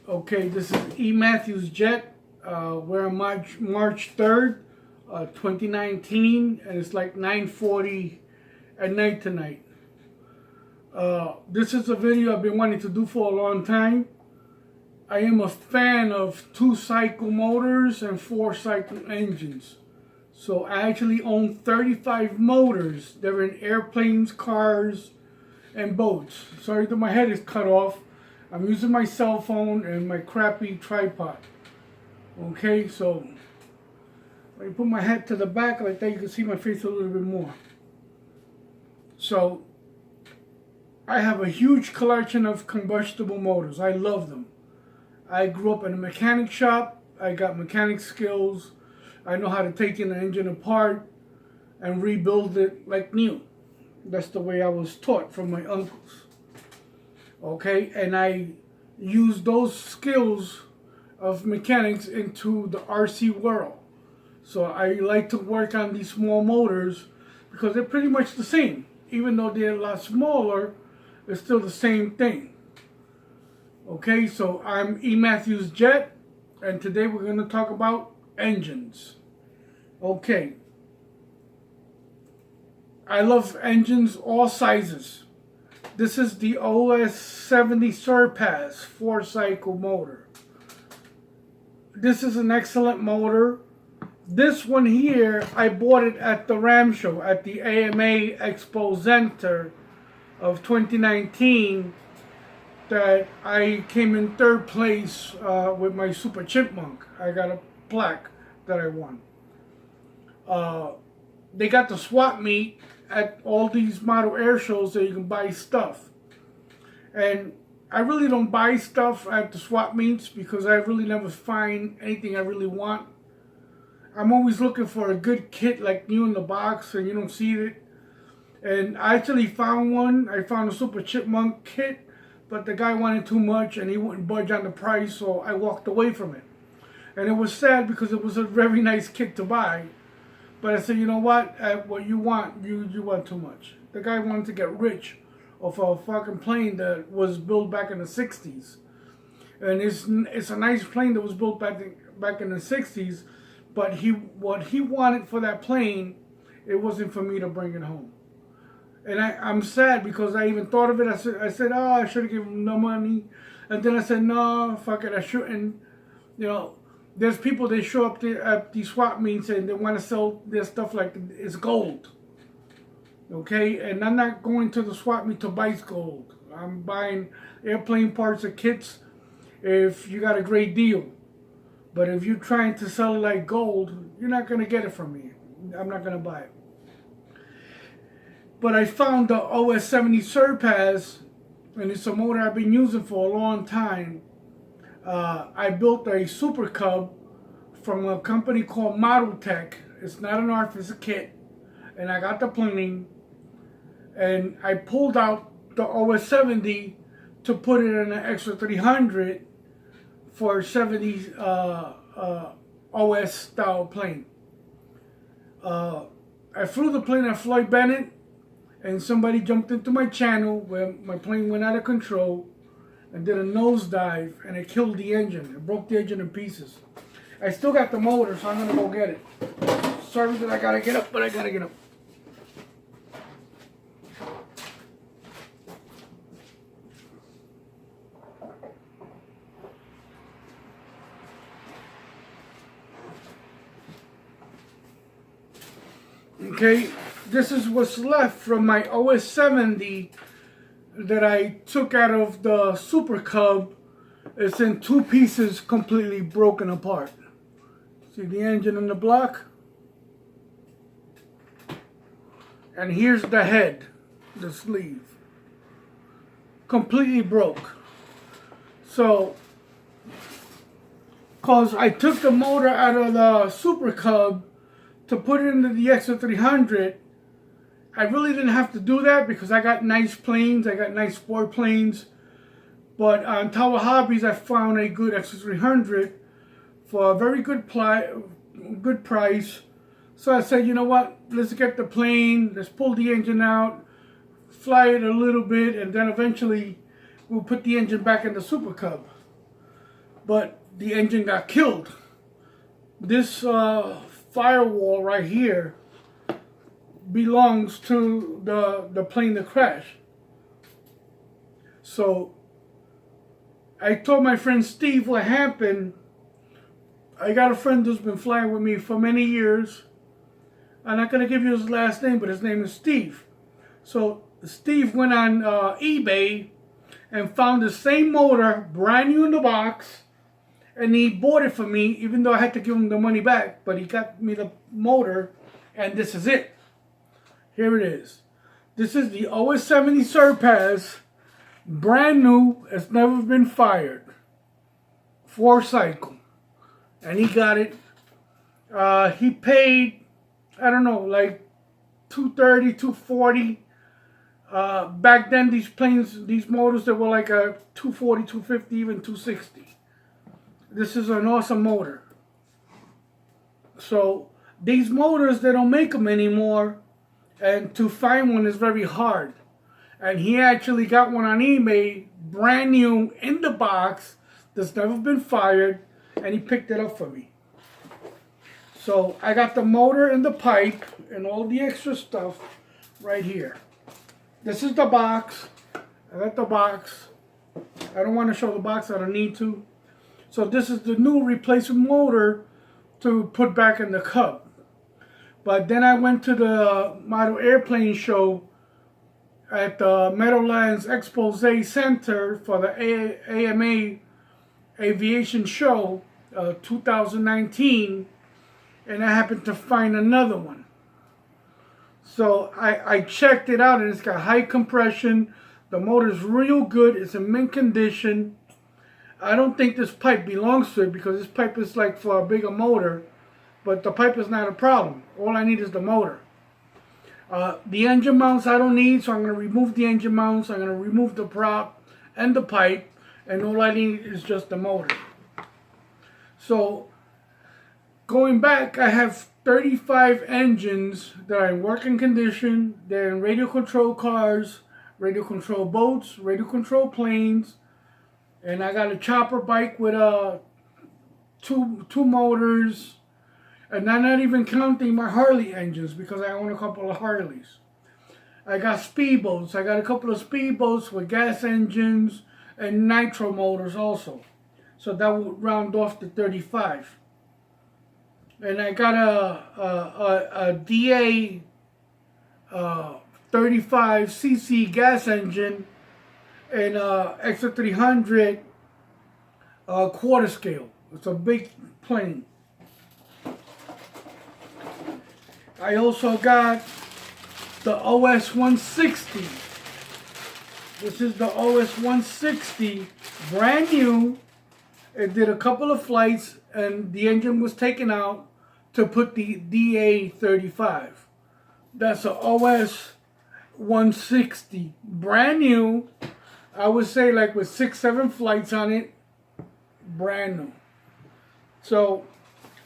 Okay, this is E. Matthews Jet. We're on March 3rd, 2019, and it's like 9:40 at night tonight. This is a video I've been wanting to do for a long time. I am a fan of 2-cycle motors and 4-cycle engines. So I actually own 35 motors. They're in airplanes, cars, and boats. Sorry that my head is cut off. I'm using my cell phone and my crappy tripod. Okay, so when I put my head to the back like that, you can see my face a little bit more. So I have a huge collection of combustible motors. I love them. I grew up in a mechanic shop. I got mechanic skills. I know how to take an engine apart and rebuild it like new. That's the way I was taught from my uncles. Okay, and I use those skills of mechanics into the RC world. So I like to work on these small motors because they're pretty much the same. Even though they're a lot smaller, it's still the same thing. Okay, so I'm E. Matthews Jet, and today we're going to talk about engines. Okay. I love engines all sizes. This is the OS70 Surpass 4-cycle motor. This is an excellent motor. This one here, I bought it at the Ram Show, at the AMA Expo Center of 2019. That I came in 3rd place with my Super Chipmunk. I got a plaque that I won. They got the swap meet at all these model air shows that you can buy stuff. And I really don't buy stuff at the swap meets because I really never find anything I really want. I'm always looking for a good kit like new in the box and you don't see it. And I actually found one. I found a Super Chipmunk kit, but the guy wanted too much and he wouldn't budge on the price, so I walked away from it. And it was sad because it was a very nice kit to buy. But I said, you know what? What you want, you want too much. The guy wanted to get rich off a fucking plane that was built back in the 60s. And it's a nice plane that was built back in the 60s. But what he wanted for that plane, it wasn't for me to bring it home. And I'm sad because I even thought of it. I said, oh, I should have given him no money. And then I said, no, fuck it, I shouldn't. You know, there's people that show up at these swap meets and they want to sell their stuff like it's gold. Okay? And I'm not going to the swap meet to buy gold. I'm buying airplane parts or kits if you got a great deal. But if you're trying to sell it like gold, you're not going to get it from me. I'm not going to buy it. But I found the OS70 Surpass, and it's a motor I've been using for a long time. I built a Super Cub from a company called Model Tech. It's not an ARF, it's a kit. And I got the plane, and I pulled out the OS70 to put it in an extra 300 for 70 OS style plane. I flew the plane at Floyd Bennett, and somebody jumped into my channel where my plane went out of control and did a nosedive, and it killed the engine. It broke the engine in pieces. I still got the motor, so I'm gonna go get it. Sorry that I gotta get up, but I gotta get up. Okay, this is what's left from my OS70 that I took out of the Super Cub. It's in 2 pieces, completely broken apart. See the engine in the block? And here's the head, the sleeve. Completely broke. So, because I took the motor out of the Super Cub to put it into the XR300, I really didn't have to do that because I got nice planes, I got nice sport planes. But on Tower Hobbies, I found a good XR300 for a very good price. So I said, you know what, let's get the plane, let's pull the engine out, fly it a little bit, and then eventually we'll put the engine back in the Super Cub. but the engine got killed. This firewall right here belongs to the plane that crashed. So I told my friend Steve what happened. I got a friend who's been flying with me for many years. I'm not going to give you his last name, but his name is Steve. So Steve went on eBay and found the same motor, brand new in the box, and he bought it for me, even though I had to give him the money back. But he got me the motor, and this is it. Here it is. This is the OS70 Surpass, brand new. It's never been fired. 4-cycle. And he got it. He paid, I don't know, like $230, $240. Back then, these planes, these motors, they were like a $240, $250, even $260. This is an awesome motor. So these motors, they don't make them anymore, and to find one is very hard. And he actually got one on eBay, brand new in the box, that's never been fired, and he picked it up for me. So I got the motor and the pipe and all the extra stuff right here. This is the box. I got the box. I don't want to show the box. I don't need to. So this is the new replacement motor to put back in the Cub. But then I went to the model airplane show at the Meadowlands Expose Center for the AMA Aviation Show 2019, and I happened to find another one. So I checked it out, and it's got high compression. The motor's real good. It's in mint condition. I don't think this pipe belongs to it because this pipe is like for a bigger motor, but the pipe is not a problem. All I need is the motor. The engine mounts I don't need, so I'm going to remove the engine mounts. I'm going to remove the prop and the pipe, and all I need is just the motor. So going back, I have 35 engines that are in working condition. They're in radio control cars, radio control boats, radio control planes, and I got a chopper bike with two motors, and I'm not even counting my Harley engines because I own a couple of Harleys. I got speedboats. I got a couple of speedboats with gas engines and nitro motors also. So that would round off to 35. And I got a DA 35cc gas engine and Extra 300 quarter scale. It's a big plane. I also got the OS 160. This is the OS 160, brand new. It did a couple of flights, and the engine was taken out to put the DA35. That's a OS 160, brand new. I would say like with 6-7 flights on it, brand new. So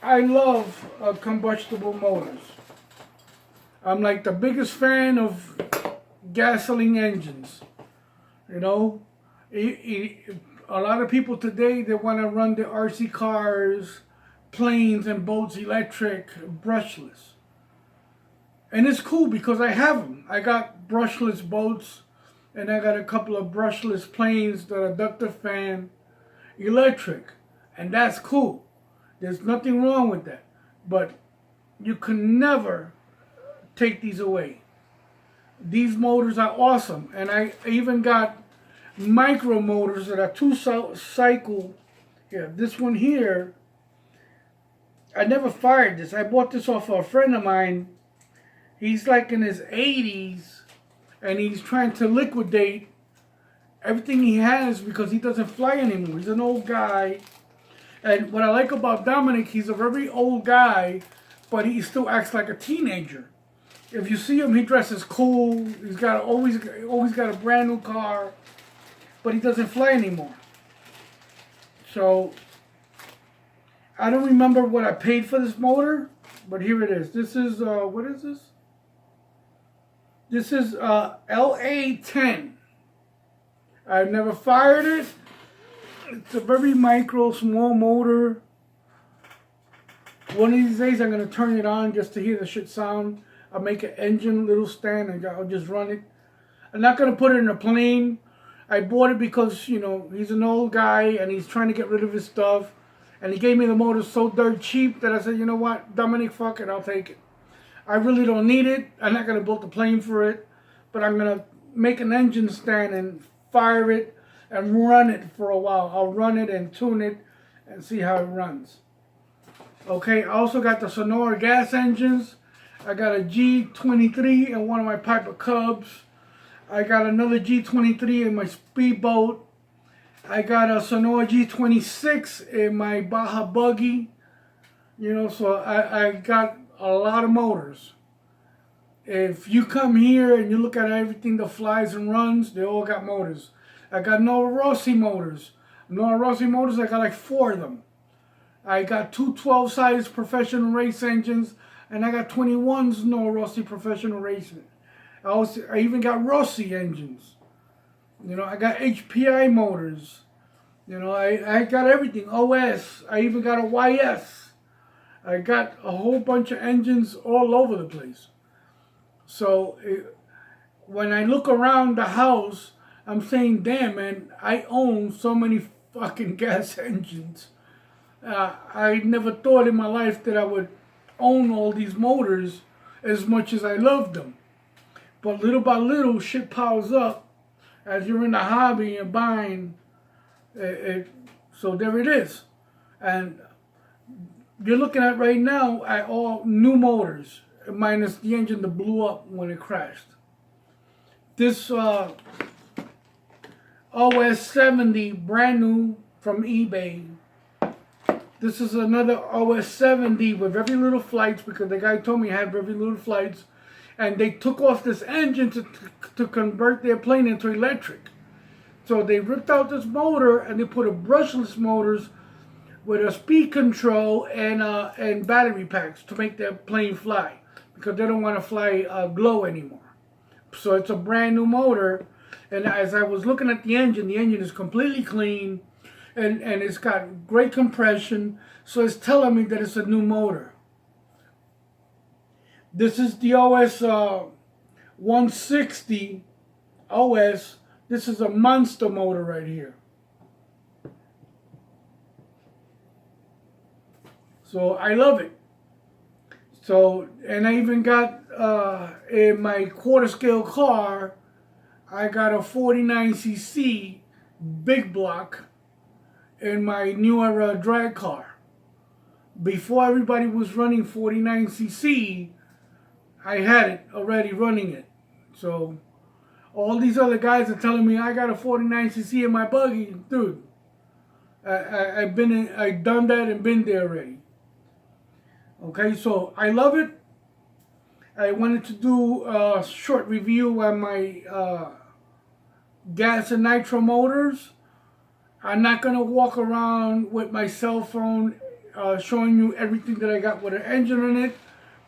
I love combustible motors. I'm like the biggest fan of gasoline engines. You know, a lot of people today, they want to run the RC cars, planes, and boats electric, brushless. And it's cool because I have them. I got brushless boats, and I got a couple of brushless planes that are ducted fan electric. And that's cool. There's nothing wrong with that. But you can never take these away. These motors are awesome. And I even got micro motors that are 2-cycle. Yeah, this one here, I never fired this. I bought this off of a friend of mine. He's like in his 80s, and he's trying to liquidate everything he has because he doesn't fly anymore. He's an old guy. And what I like about Dominic, he's a very old guy, but he still acts like a teenager. If you see him, he dresses cool. He's got always got a brand new car, but he doesn't fly anymore. So I don't remember what I paid for this motor, but here it is. This is what is this? This is LA10. I've never fired it. It's a very micro, small motor. One of these days I'm going to turn it on just to hear the shit sound. I'll make an engine little stand and I'll just run it. I'm not going to put it in a plane. I bought it because, you know, he's an old guy and he's trying to get rid of his stuff. And he gave me the motor so dirt cheap that I said, you know what, Dominic, fuck it, I'll take it. I really don't need it. I'm not going to build a plane for it. But I'm going to make an engine stand and fire it and run it for a while. I'll run it and tune it and see how it runs. Okay, I also got the Sonora gas engines. I got a G23 in one of my Piper Cubs. I got another G23 in my speedboat. I got a Sonora G26 in my Baja Buggy. You know, so I got a lot of motors. If you come here and you look at everything that flies and runs, they all got motors. I got Nova Rossi motors. Nova Rossi motors, I got like 4 of them. I got 2 12-size professional race engines, and I got 21s Nova Rossi professional racing. I even got Rossi engines. You know, I got HPI motors. You know, I got everything. OS. I even got a YS. I got a whole bunch of engines all over the place. So when I look around the house, I'm saying, damn, man, I own so many fucking gas engines. I never thought in my life that I would own all these motors as much as I loved them. But little by little, shit piles up as you're in the hobby and buying. So there it is. And you're looking at right now at all new motors, minus the engine that blew up when it crashed. This OS 70, brand new from eBay. This is another OS 70 with very little flights, because the guy told me it had very little flights. And they took off this engine to convert their plane into electric. So they ripped out this motor and they put a brushless motors with a speed control and battery packs to make their plane fly, because they don't want to fly glow anymore. So it's a brand new motor. And as I was looking at the engine is completely clean. And it's got great compression, so it's telling me that it's a new motor. This is the OS 160 OS. This is a monster motor right here. So I love it. So, and I even got in my quarter scale car, I got a 49cc big block in my New Era drag car. Before everybody was running 49cc, I had it already running it. So all these other guys are telling me I got a 49cc in my buggy. Dude, I've done that and been there already. Okay, so I love it. I wanted to do a short review on my gas and nitro motors. I'm not going to walk around with my cell phone showing you everything that I got with an engine in it,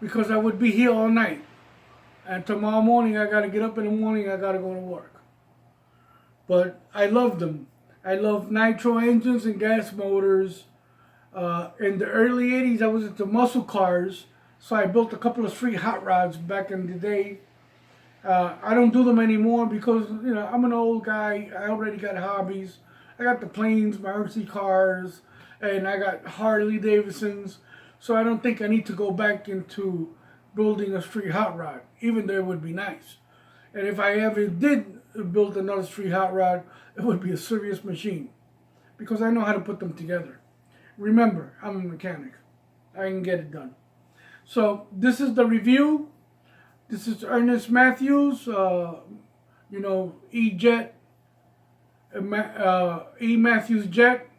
because I would be here all night. And tomorrow morning, I got to get up in the morning, I got to go to work. But I love them. I love nitro engines and gas motors. In the early 80s, I was into muscle cars, so I built a couple of street hot rods back in the day. I don't do them anymore because, you know, I'm an old guy. I already got hobbies. I got the planes, my RC cars, and I got Harley Davidsons. So I don't think I need to go back into building a street hot rod, even though it would be nice. And if I ever did build another street hot rod, it would be a serious machine, because I know how to put them together. Remember, I'm a mechanic. I can get it done. So this is the review. This is Ernest Matthews, you know, E-Jet. E. Matthews Jet.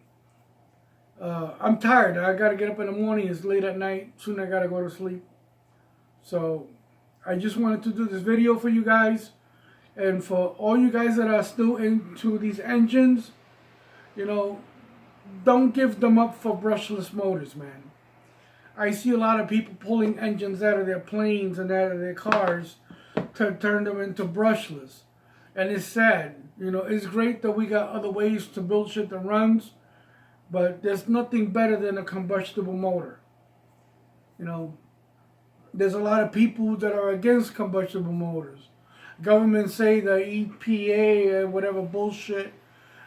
I'm tired. I gotta get up in the morning. It's late at night. Soon I gotta go to sleep. So I just wanted to do this video for you guys, and for all you guys that are still into these engines, you know, don't give them up for brushless motors, man. I see a lot of people pulling engines out of their planes and out of their cars to turn them into brushless. And it's sad. You know, it's great that we got other ways to build shit that runs, but there's nothing better than a combustible motor. You know, there's a lot of people that are against combustible motors. Governments say the EPA and whatever bullshit,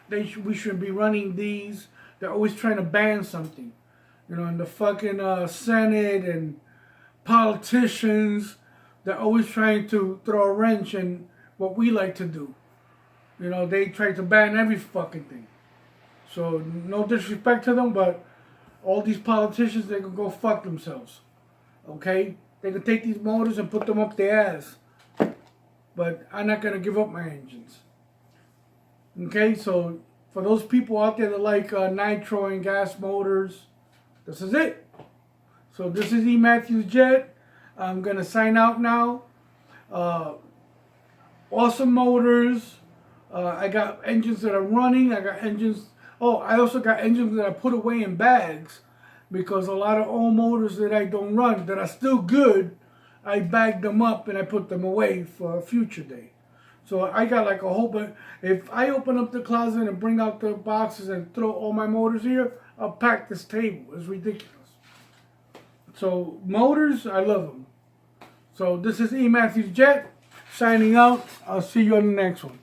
we should be running these. They're always trying to ban something. You know, and the fucking Senate and politicians, they're always trying to throw a wrench in what we like to do. You know, they try to ban every fucking thing. So, no disrespect to them, but all these politicians, they can go fuck themselves. Okay? They can take these motors and put them up their ass. But I'm not going to give up my engines. Okay? So, for those people out there that like nitro and gas motors, this is it. So, this is E. Matthews Jet. I'm going to sign out now. Awesome motors. I got engines that are running. I got engines. Oh, I also got engines that I put away in bags because a lot of old motors that I don't run that are still good, I bagged them up and I put them away for a future day. So I got like a whole bunch. If I open up the closet and bring out the boxes and throw all my motors here, I'll pack this table. It's ridiculous. So motors, I love them. So this is E. Matthews Jet signing out. I'll see you on the next one.